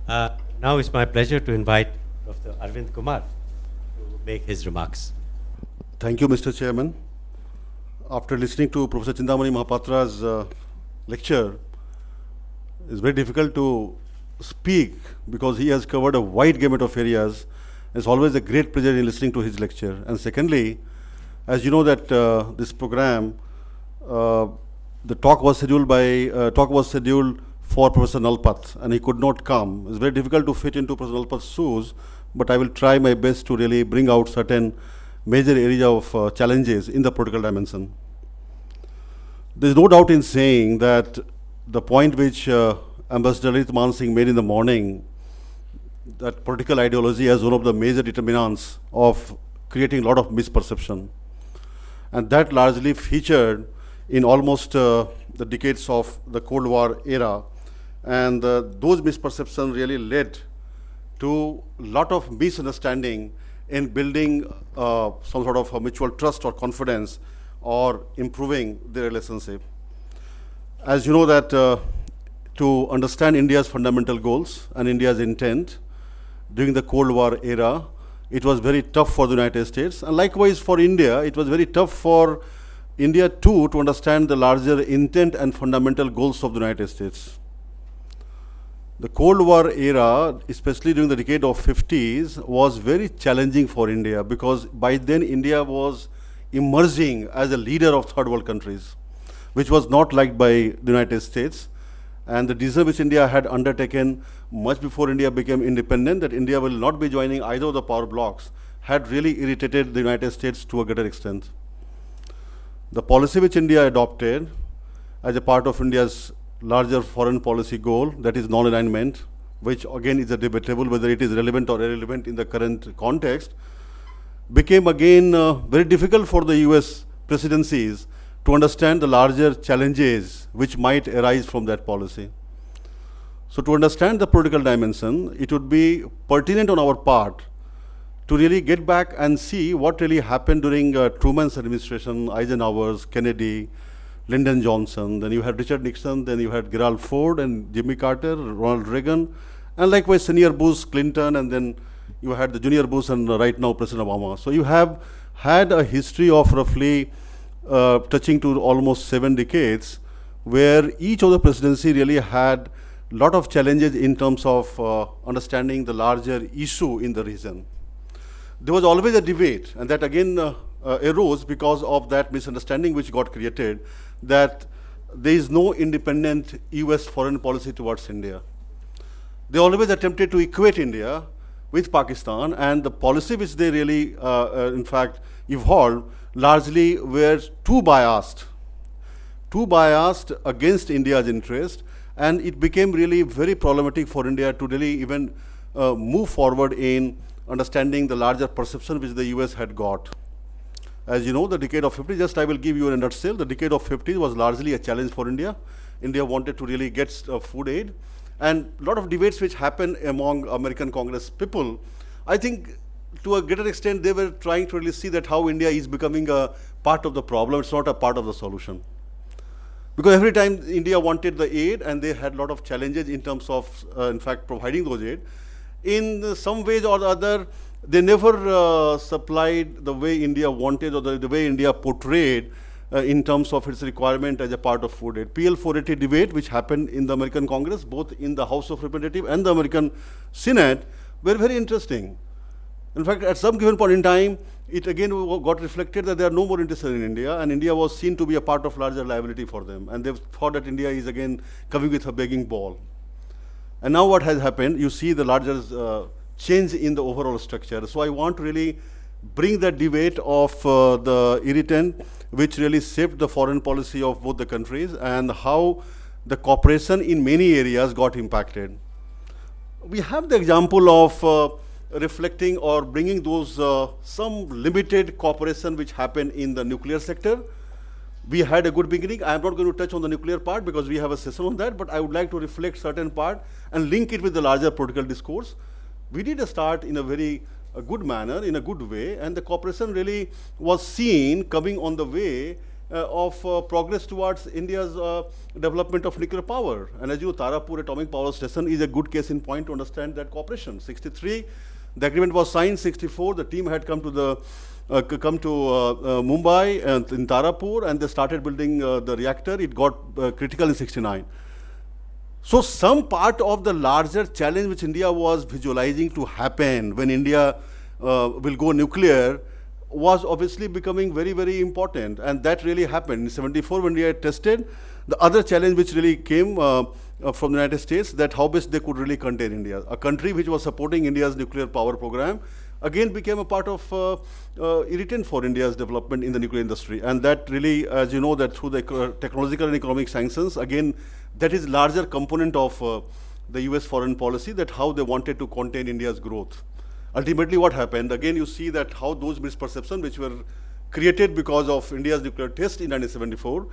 Now it's my pleasure to invite Dr. Arvind Kumar to make his remarks. Thank you, Mr. Chairman. After listening to Professor Chindamani Mahapatra's lecture, it's very difficult to speak because he has covered a wide gamut of areas. It's always a great pleasure in listening to his lecture. And secondly, as you know that this program, the talk was scheduled for Professor Nalpat, and he could not come. It's very difficult to fit into Professor Nalpat's shoes, but I will try my best to really bring out certain major areas of challenges in the political dimension. There is no doubt in saying that the point which Ambassador Lalit Man Singh made in the morning, that political ideology as one of the major determinants of creating a lot of misperception. And that largely featured in almost the decades of the Cold War era. And those misperceptions really led to a lot of misunderstanding in building some sort of a mutual trust or confidence or improving the relationship. As you know that to understand India's fundamental goals and India's intent during the Cold War era, it was very tough for the United States. And likewise for India, it was very tough for India too to understand the larger intent and fundamental goals of the United States. The Cold War era, especially during the decade of 50s, was very challenging for India because by then India was emerging as a leader of third world countries, which was not liked by the United States. And the decision which India had undertaken much before India became independent, that India will not be joining either of the power blocks, had really irritated the United States to a greater extent. The policy which India adopted as a part of India's larger foreign policy goal, that is non-alignment, which again is a debatable whether it is relevant or irrelevant in the current context, became again very difficult for the US presidencies to understand the larger challenges which might arise from that policy. So to understand the political dimension, it would be pertinent on our part to really get back and see what really happened during Truman's administration, Eisenhower's, Kennedy, Lyndon Johnson, then you had Richard Nixon, then you had Gerald Ford and Jimmy Carter, Ronald Reagan, and likewise Senior Bush, Clinton, and then you had the Junior Bush and right now President Obama. So you have had a history of roughly touching to almost 7 decades where each of the presidency really had a lot of challenges in terms of understanding the larger issue in the region. There was always a debate, and that again arose because of that misunderstanding which got created, that there is no independent US foreign policy towards India. They always attempted to equate India with Pakistan, and the policy which they really, in fact, evolved largely were too biased against India's interest, and it became really very problematic for India to really even move forward in understanding the larger perception which the US had got. As you know, the decade of 50s, just I will give you in a nutshell, the decade of 50s was largely a challenge for India. India wanted to really get food aid, and a lot of debates which happened among American Congress people, I think to a greater extent they were trying to really see that how India is becoming a part of the problem, it's not a part of the solution. Because every time India wanted the aid and they had a lot of challenges in terms of, in fact, providing those aid, in some ways or the other, they never supplied the way India wanted or the way India portrayed in terms of its requirement as a part of food aid. PL 480 debate, which happened in the American Congress, both in the House of Representatives and the American Senate, were very interesting. In fact, at some given point in time, it again got reflected that they are no more interested in India, and India was seen to be a part of larger liability for them. And they thought that India is again coming with a begging ball. And now what has happened, you see the larger change in the overall structure. So I want to really bring that debate of the irritant, which really shaped the foreign policy of both the countries and how the cooperation in many areas got impacted. We have the example of reflecting or bringing those some limited cooperation which happened in the nuclear sector. We had a good beginning. I am not going to touch on the nuclear part because we have a session on that, but I would like to reflect certain part and link it with the larger political discourse. We did a start in a very good manner, in a good way, and the cooperation really was seen coming on the way progress towards India's development of nuclear power. And as you know, Tarapur Atomic Power Station is a good case in point to understand that cooperation. 63, the agreement was signed. 64, the team had come to the Mumbai and in Tarapur, and they started building the reactor. It got critical in 69. So some part of the larger challenge which India was visualizing to happen when India will go nuclear was obviously becoming very, very important. And that really happened. In 74, when India tested, the other challenge which really came from the United States, that how best they could really contain India. A country which was supporting India's nuclear power program, again became a part of irritant for India's development in the nuclear industry. And that really, as you know, that through the technological and economic sanctions, again, that is larger component of the US foreign policy, that how they wanted to contain India's growth. Ultimately, what happened? Again, you see that how those misperceptions which were created because of India's nuclear test in 1974,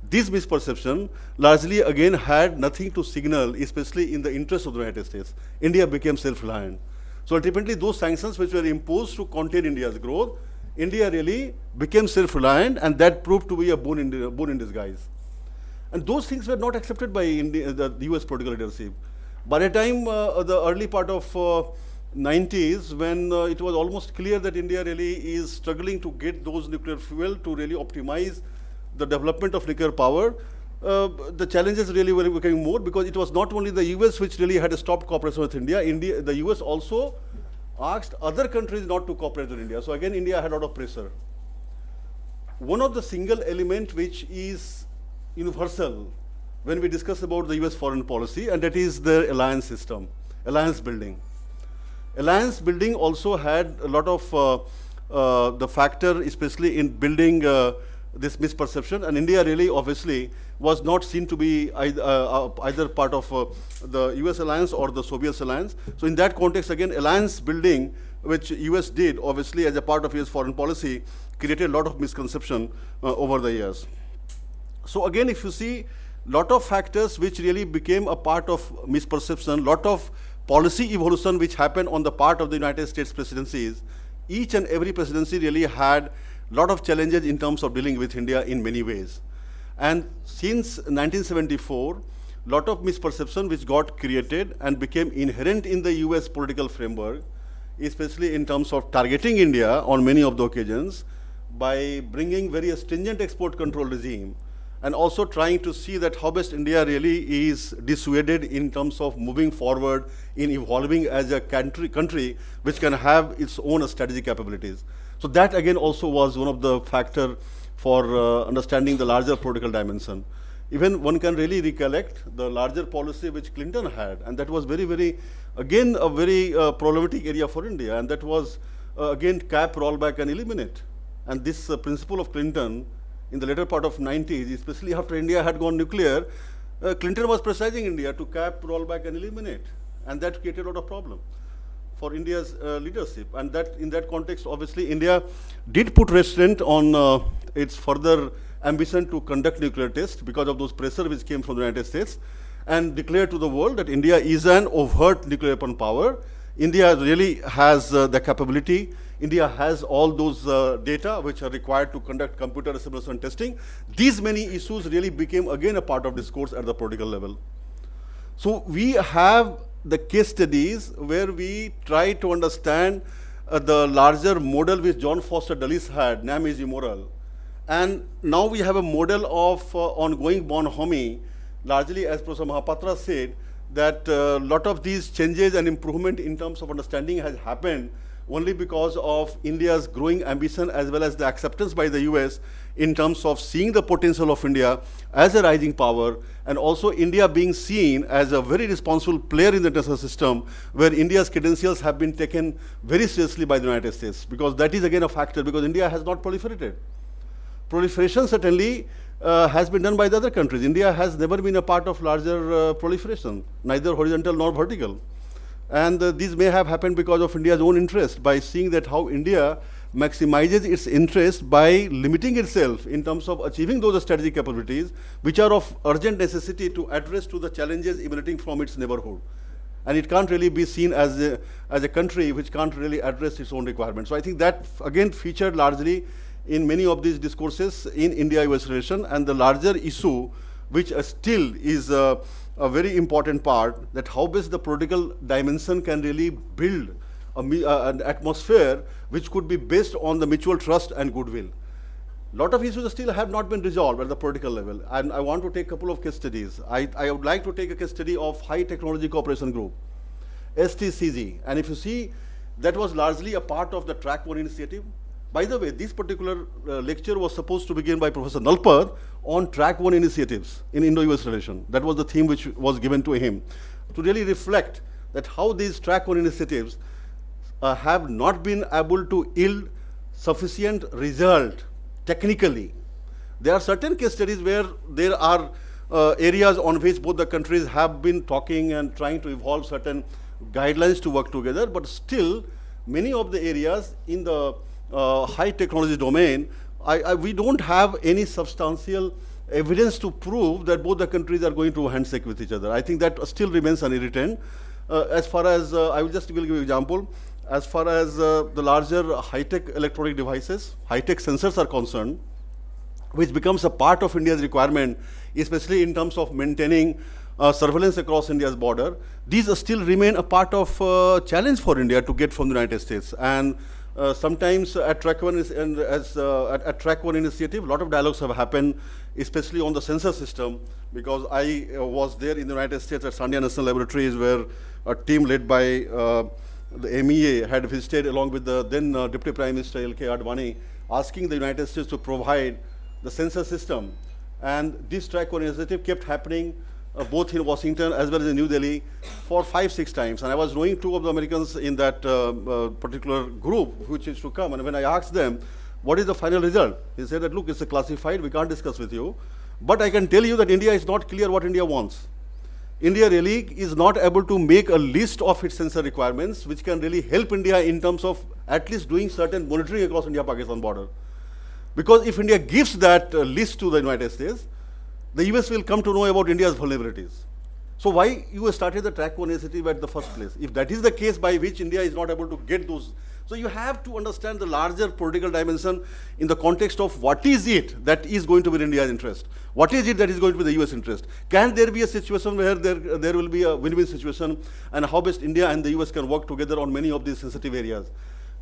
this misperception largely again had nothing to signal, especially in the interest of the United States. India became self-reliant. So ultimately, those sanctions which were imposed to contain India's growth, India really became self-reliant, and that proved to be a boon in disguise. And those things were not accepted by the US political leadership. By the time the early part of 90s, when it was almost clear that India really is struggling to get those nuclear fuel to really optimize the development of nuclear power, the challenges really were becoming more, because it was not only the US which really had stopped cooperation with India, the US also asked other countries not to cooperate with India. So again, India had a lot of pressure. One of the single element which is universal when we discuss about the US foreign policy, and that is the alliance system, alliance building. Alliance building also had a lot of the factor, especially in building this misperception, and India really obviously was not seen to be either part of the US alliance or the Soviet alliance. So in that context, again, alliance building, which US did obviously as a part of US foreign policy, created a lot of misconception over the years. So again, if you see, lot of factors which really became a part of misperception, lot of policy evolution which happened on the part of the United States presidencies. Each and every presidency really had a lot of challenges in terms of dealing with India in many ways. And since 1974, lot of misperception which got created and became inherent in the US political framework, especially in terms of targeting India on many of the occasions by bringing very stringent export control regime, and also trying to see that how best India really is dissuaded in terms of moving forward in evolving as a country which can have its own strategic capabilities. So that again also was one of the factor for understanding the larger political dimension. Even one can really recollect the larger policy which Clinton had, and that was very, very, again, a very problematic area for India, and that was again cap, rollback and eliminate. And this principle of Clinton in the later part of 90s, especially after India had gone nuclear, Clinton was pressurizing India to cap, rollback and eliminate. And that created a lot of problem for India's leadership. And that in that context, obviously, India did put restraint on its further ambition to conduct nuclear tests because of those pressure which came from the United States, and declared to the world that India is an overt nuclear weapon power. India really has the capability. India has all those data which are required to conduct computer simulation testing. These many issues really became again a part of discourse at the political level. So we have the case studies where we try to understand the larger model which John Foster Dulles had, NAM is immoral. And now we have a model of ongoing bonhomie, largely as Professor Mahapatra said, that a lot of these changes and improvement in terms of understanding has happened only because of India's growing ambition as well as the acceptance by the US in terms of seeing the potential of India as a rising power, and also India being seen as a very responsible player in the international system, where India's credentials have been taken very seriously by the United States, because that is again a factor, because India has not proliferated. Proliferation certainly has been done by the other countries. India has never been a part of larger proliferation, neither horizontal nor vertical. And these may have happened because of India's own interest, by seeing that how India maximizes its interest by limiting itself in terms of achieving those strategic capabilities which are of urgent necessity to address to the challenges emanating from its neighborhood. And it can't really be seen as a country which can't really address its own requirements. So I think that again featured largely in many of these discourses in India-US relation, and the larger issue, which still is a very important part, that how best the political dimension can really build an atmosphere which could be based on the mutual trust and goodwill. Lot of issues still have not been resolved at the political level, and I want to take a couple of case studies. I would like to take a case study of High Technology Cooperation Group, STCG, and if you see, that was largely a part of the Track 1 initiative. By the way, this particular lecture was supposed to begin by Professor Nalpad on Track 1 initiatives in Indo-US relation. That was the theme which was given to him, to really reflect that how these Track 1 initiatives have not been able to yield sufficient result technically. There are certain case studies where there are areas on which both the countries have been talking and trying to evolve certain guidelines to work together, but still many of the areas in the high technology domain, we don't have any substantial evidence to prove that both the countries are going to handshake with each other. I think that still remains an irritant. As far as, I will just give you an example, as far as the larger high-tech electronic devices, high-tech sensors are concerned, which becomes a part of India's requirement, especially in terms of maintaining surveillance across India's border. These still remain a part of challenge for India to get from the United States. And sometimes at Track 1 at Track 1 initiative, a lot of dialogues have happened, especially on the sensor system, because I was there in the United States at Sandia National Laboratories, where a team led by the MEA had visited along with the then Deputy Prime Minister L.K. Advani, asking the United States to provide the sensor system. And this Track 1 initiative kept happening both in Washington as well as in New Delhi for 5-6 times. And I was knowing two of the Americans in that particular group which is to come. And when I asked them, what is the final result? He said that, look, it's a classified, we can't discuss with you. But I can tell you that India is not clear what India wants. India really is not able to make a list of its sensor requirements, which can really help India in terms of at least doing certain monitoring across India-Pakistan border. Because if India gives that list to the United States, the US will come to know about India's vulnerabilities. So why you started the Track 1 initiative at the first place? If that is the case by which India is not able to get those, so you have to understand the larger political dimension in the context of what is it that is going to be in India's interest? What is it that is going to be the US interest? Can there be a situation where there will be a win-win situation, and how best India and the US can work together on many of these sensitive areas?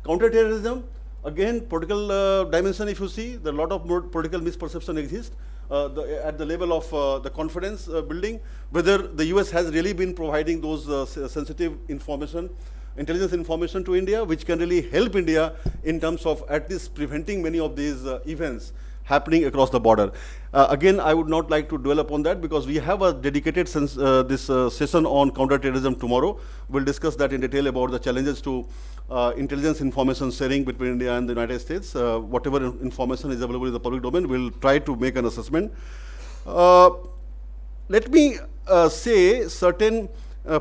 Counterterrorism, again, political dimension, if you see, there are a lot of political misperception exists at the level of the confidence building, whether the US has really been providing those sensitive information, intelligence information to India, which can really help India in terms of at least preventing many of these events happening across the border. Again, I would not like to dwell upon that because we have a dedicated session on counterterrorism tomorrow. We'll discuss that in detail about the challenges to intelligence information sharing between India and the United States. Whatever information is available in the public domain, we'll try to make an assessment. Let me say certain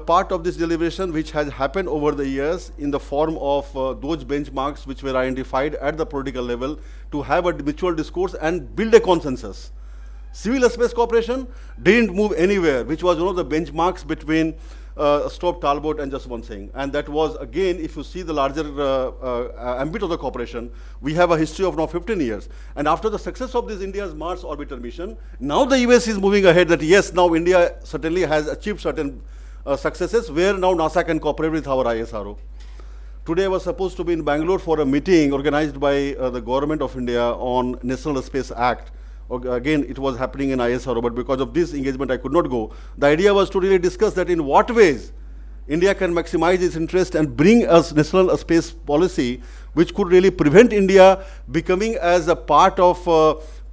part of this deliberation which has happened over the years in the form of those benchmarks which were identified at the political level to have a mutual discourse and build a consensus. Civil space cooperation didn't move anywhere, which was one of the benchmarks between Stope Talbot and Jaswant Singh. And that was, again, if you see the larger ambit of the cooperation, we have a history of now 15 years. And after the success of this India's Mars orbiter mission, now the US is moving ahead that yes, now India certainly has achieved certain successes where now NASA can cooperate with our ISRO. Today I was supposed to be in Bangalore for a meeting organized by the government of India on National Space Act. Again, it was happening in ISRO, but because of this engagement I could not go. The idea was to really discuss that in what ways India can maximize its interest and bring us national space policy which could really prevent India becoming as a part of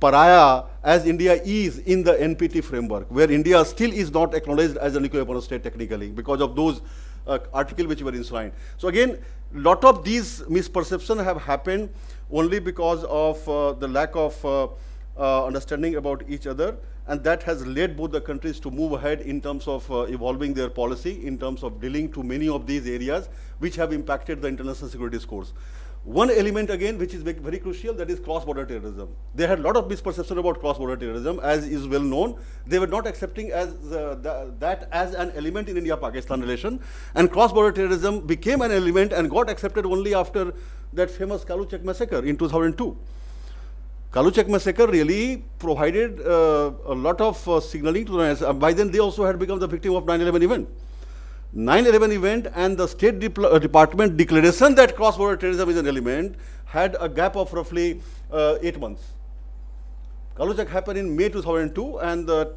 pariah as India is in the NPT framework, where India still is not acknowledged as a nuclear weapon state technically because of those articles which were enshrined. So again, lot of these misperceptions have happened only because of the lack of understanding about each other, and that has led both the countries to move ahead in terms of evolving their policy, in terms of dealing to many of these areas which have impacted the international security discourse. One element again which is very crucial, that is cross-border terrorism. They had a lot of misperception about cross-border terrorism, as is well known. They were not accepting as that as an element in India-Pakistan relation, and cross-border terrorism became an element and got accepted only after that famous Kaluchek massacre in 2002. Kaluchak massacre really provided a lot of signaling to the NSA. By then, they also had become the victim of 9/11 event. 9/11 event and the State Department declaration that cross-border terrorism is an element had a gap of roughly 8 months. Kaluchak happened in May 2002, and that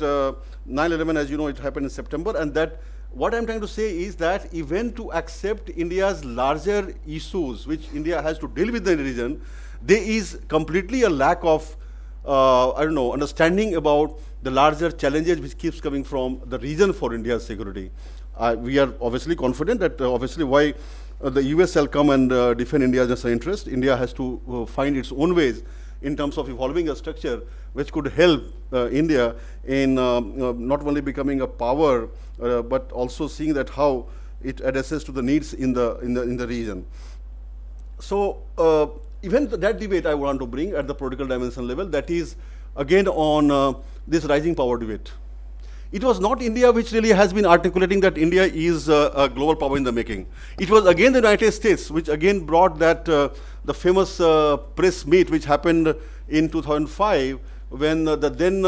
9/11, as you know, it happened in September. And that, what I'm trying to say is that even to accept India's larger issues, which India has to deal with in the region, there is completely a lack of, understanding about the larger challenges which keeps coming from the region for India's security. We are obviously confident that why the US shall come and defend India's national interest. India has to find its own ways in terms of evolving a structure which could help India in not only becoming a power, but also seeing that how it addresses to the needs in the region. So even that debate I want to bring at the political dimension level, that is again on this rising power debate. It was not India which really has been articulating that India is a global power in the making. It was again the United States which again brought that the famous press meet which happened in 2005 when the then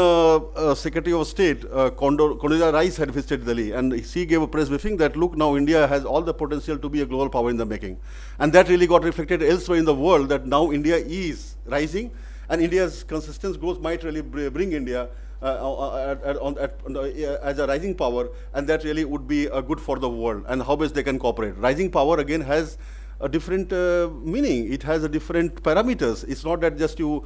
Secretary of State, Condoleezza Rice, had visited Delhi, and she gave a press briefing that, look, now India has all the potential to be a global power in the making. And that really got reflected elsewhere in the world, that now India is rising, and India's consistent growth might really bring India as a rising power, and that really would be good for the world, and how best they can cooperate. Rising power again has a different meaning. It has a different parameters. It's not that just you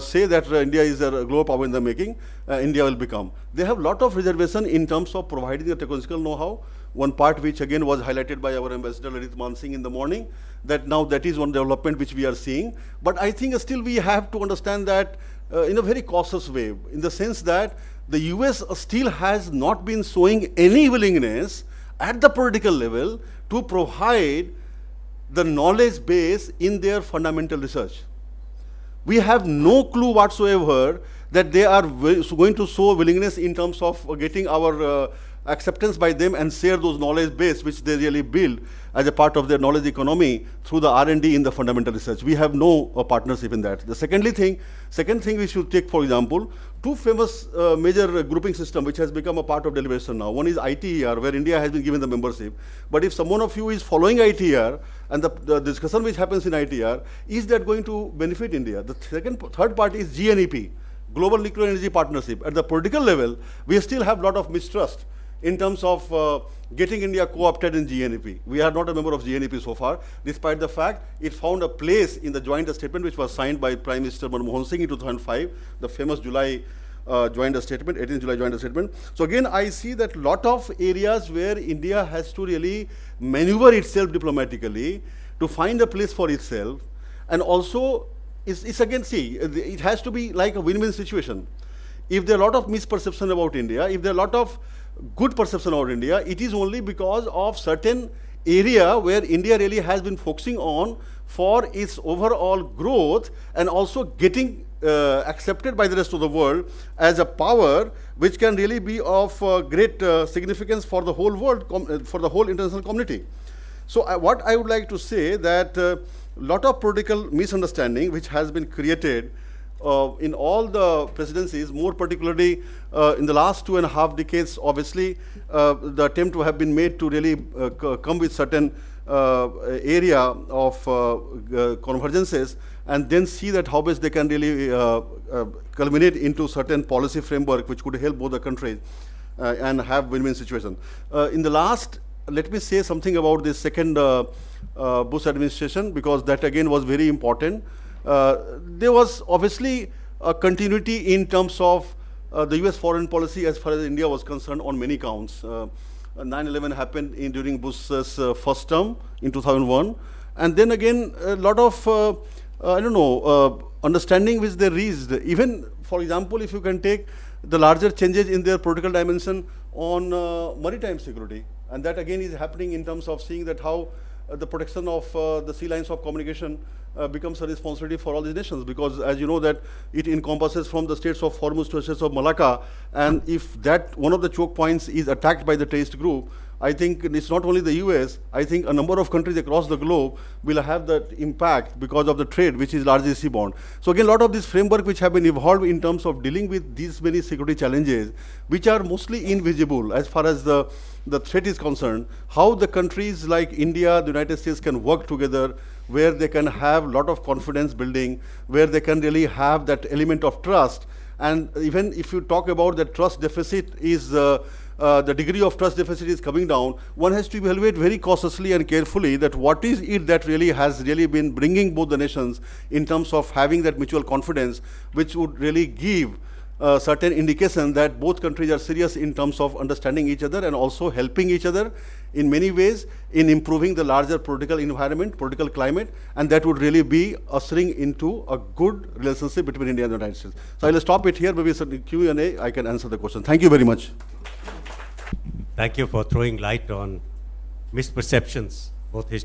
say that India is a global power in the making, India will become. They have a lot of reservation in terms of providing the technological know-how. One part which again was highlighted by our ambassador Lalit Mansingh in the morning, that now that is one development which we are seeing. But I think still we have to understand that in a very cautious way, in the sense that the US still has not been showing any willingness at the political level to provide the knowledge base in their fundamental research. We have no clue whatsoever that they are going to show willingness in terms of getting our acceptance by them and share those knowledge base which they really build as a part of their knowledge economy through the R&D in the fundamental research. We have no partnership in that. The second thing we should take, for example, two famous major grouping system which has become a part of deliberation now. One is ITER, where India has been given the membership. But if someone of you is following ITER and the discussion which happens in ITER, is that going to benefit India? The third part is GNEP, Global Nuclear Energy Partnership. At the political level, we still have a lot of mistrust in terms of getting India co-opted in GNEP. We are not a member of GNEP so far, despite the fact it found a place in the joint statement which was signed by Prime Minister Manmohan Singh in 2005, the famous July joint statement, 18th July joint statement. So again, I see that lot of areas where India has to really maneuver itself diplomatically to find a place for itself, and also it's again, see, it has to be like a win-win situation. If there are a lot of misperception about India, if there are a lot of good perception about India, it is only because of certain area where India really has been focusing on for its overall growth and also getting accepted by the rest of the world as a power which can really be of great significance for the whole world, for the whole international community. So what I would like to say that lot of political misunderstanding which has been created in all the presidencies, more particularly in the last 2.5 decades, obviously, the attempt to have been made to really come with certain area of convergences and then see that how best they can really culminate into certain policy framework which could help both the countries and have win-win situation. In the last, let me say something about this second Bush administration, because that again was very important. There was obviously a continuity in terms of the US foreign policy as far as India was concerned on many counts. 9/11 happened during Bush's first term in 2001. And then again, a lot of, understanding which they reached. Even, for example, if you can take the larger changes in their political dimension on maritime security. And that again is happening in terms of seeing that how the protection of the sea lines of communication becomes a responsibility for all these nations, because as you know that it encompasses from the states of Hormuz to the states of Malacca, and if that one of the choke points is attacked by the terrorist group, I think it's not only the US, I think a number of countries across the globe will have that impact because of the trade, which is largely seaborne. So again, a lot of this framework which have been evolved in terms of dealing with these many security challenges, which are mostly invisible as far as the threat is concerned, how the countries like India, the United States can work together, where they can have a lot of confidence building, where they can really have that element of trust. And even if you talk about the trust deficit is, the degree of trust deficit is coming down, one has to evaluate very cautiously and carefully that what is it that really has really been bringing both the nations in terms of having that mutual confidence, which would really give certain indication that both countries are serious in terms of understanding each other and also helping each other in many ways in improving the larger political environment, political climate, and that would really be ushering into a good relationship between India and the United States. So I'll stop it here, maybe in Q&A I can answer the question. Thank you very much. Thank you for throwing light on misperceptions, both